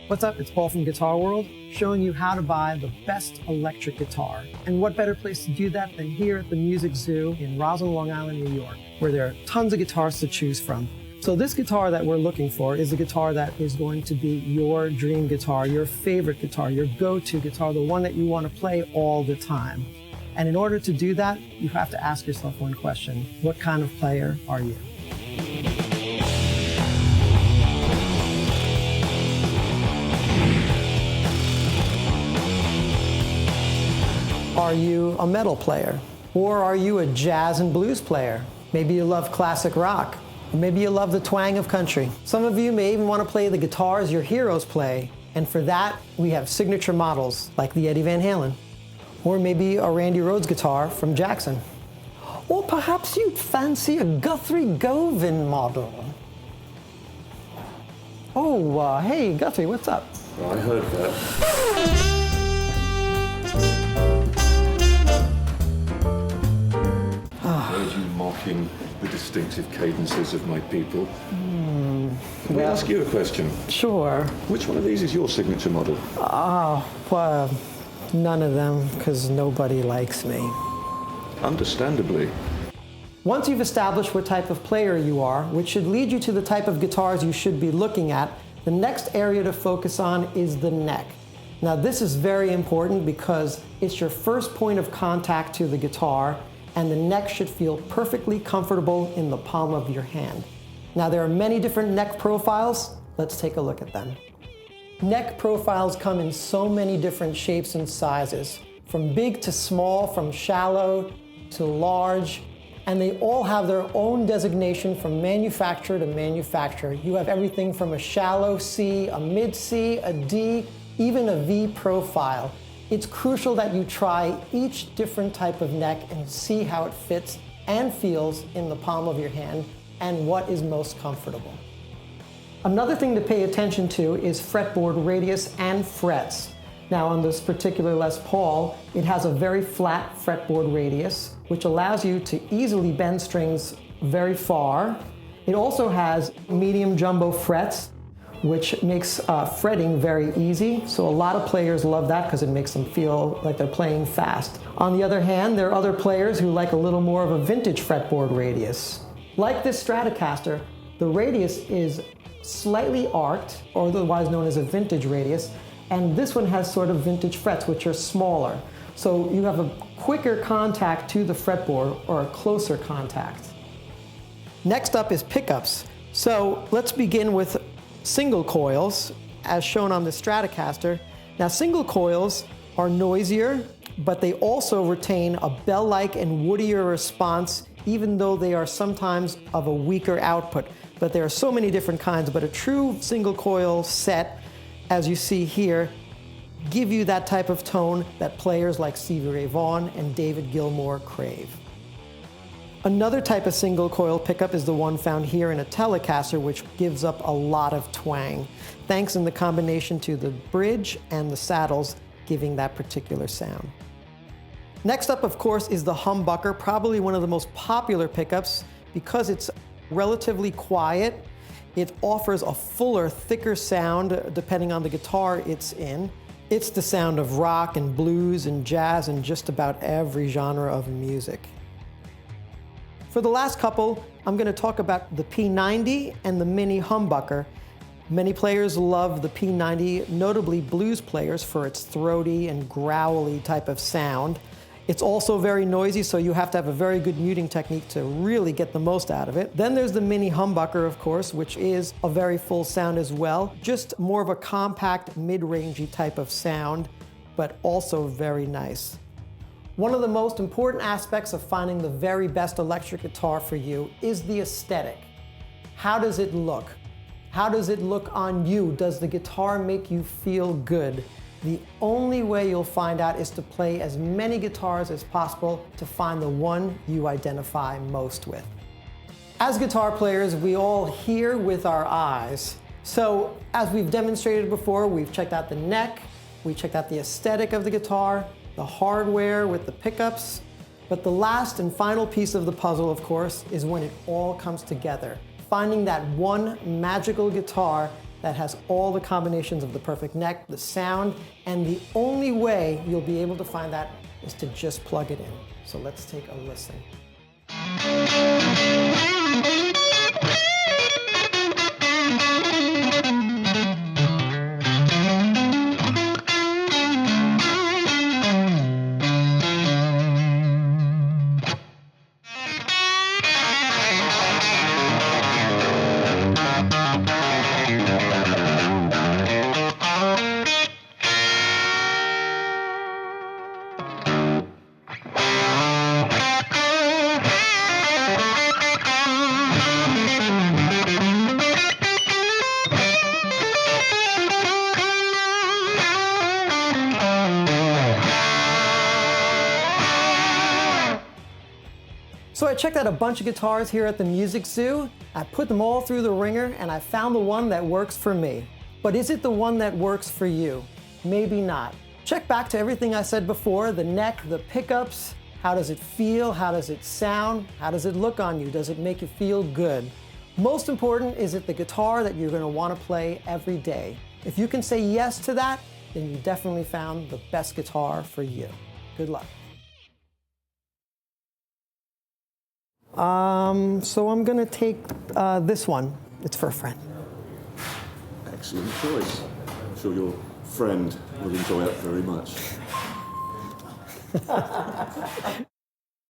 What's up? It's Paul from Guitar World, showing you how to buy the best electric guitar. And what better place to do that than here at the Music Zoo in Roslyn, Long Island, New York, where there are tons of guitars to choose from. So this guitar that we're looking for is a guitar that is going to be your dream guitar, your favorite guitar, your go-to guitar, the one that you want to play all the time. And in order to do that, you have to ask yourself one question: what kind of player are you? Are you a metal player? Or are you a jazz and blues player? Maybe you love classic rock. Or maybe you love the twang of country. Some of you may even want to play the guitars your heroes play. And for that, we have signature models like the Eddie Van Halen. Or maybe a Randy Rhoads guitar from Jackson. Or perhaps you'd fancy a Guthrie Govan model. Oh, hey Guthrie, what's up? Well, I heard that. Mocking the distinctive cadences of my people. Can I ask you a question? Sure. Which one of these is your signature model? Well, none of them, because nobody likes me. Understandably. Once you've established what type of player you are, which should lead you to the type of guitars you should be looking at, the next area to focus on is the neck. Now this is very important because it's your first point of contact to the guitar, and the neck should feel perfectly comfortable in the palm of your hand. Now there are many different neck profiles. Let's take a look at them. Neck profiles come in so many different shapes and sizes, from big to small, from shallow to large, and they all have their own designation from manufacturer to manufacturer. You have everything from a shallow C, a mid C, a D, even a V profile. It's crucial that you try each different type of neck and see how it fits and feels in the palm of your hand and what is most comfortable. Another thing to pay attention to is fretboard radius and frets. Now on this particular Les Paul, it has a very flat fretboard radius, which allows you to easily bend strings very far. It also has medium jumbo frets, which makes fretting very easy. So a lot of players love that because it makes them feel like they're playing fast. On the other hand, there are other players who like a little more of a vintage fretboard radius. Like this Stratocaster, the radius is slightly arced, or otherwise known as a vintage radius, and this one has sort of vintage frets, which are smaller. So you have a quicker contact to the fretboard, or a closer contact. Next up is pickups. So let's begin with single coils, as shown on the Stratocaster. Now single coils are noisier, but they also retain a bell-like and woodier response, even though they are sometimes of a weaker output. But there are so many different kinds, but a true single coil set, as you see here, give you that type of tone that players like Stevie Ray Vaughan and David Gilmour crave. Another type of single coil pickup is the one found here in a Telecaster, which gives up a lot of twang, thanks in the combination to the bridge and the saddles giving that particular sound. Next up, of course, is the Humbucker, probably one of the most popular pickups because it's relatively quiet. It offers a fuller, thicker sound depending on the guitar it's in. It's the sound of rock and blues and jazz and just about every genre of music. For the last couple, I'm going to talk about the P90 and the Mini Humbucker. Many players love the P90, notably blues players, for its throaty and growly type of sound. It's also very noisy, so you have to have a very good muting technique to really get the most out of it. Then there's the Mini Humbucker, of course, which is a very full sound as well. Just more of a compact, mid-rangey type of sound, but also very nice. One of the most important aspects of finding the very best electric guitar for you is the aesthetic. How does it look? How does it look on you? Does the guitar make you feel good? The only way you'll find out is to play as many guitars as possible to find the one you identify most with. As guitar players, we all hear with our eyes. So as we've demonstrated before, we've checked out the neck, we checked out the aesthetic of the guitar, the hardware with the pickups, but the last and final piece of the puzzle, of course, is when it all comes together. Finding that one magical guitar that has all the combinations of the perfect neck, the sound, and the only way you'll be able to find that is to just plug it in. So let's take a listen. So I checked out a bunch of guitars here at the Music Zoo. I put them all through the ringer and I found the one that works for me. But is it the one that works for you? Maybe not. Check back to everything I said before, the neck, the pickups, how does it feel, how does it sound, how does it look on you, does it make you feel good? Most important, is it the guitar that you're going to want to play every day? If you can say yes to that, then you definitely found the best guitar for you. Good luck. So I'm gonna take this one. It's for a friend. Excellent choice. I'm sure your friend will enjoy it very much.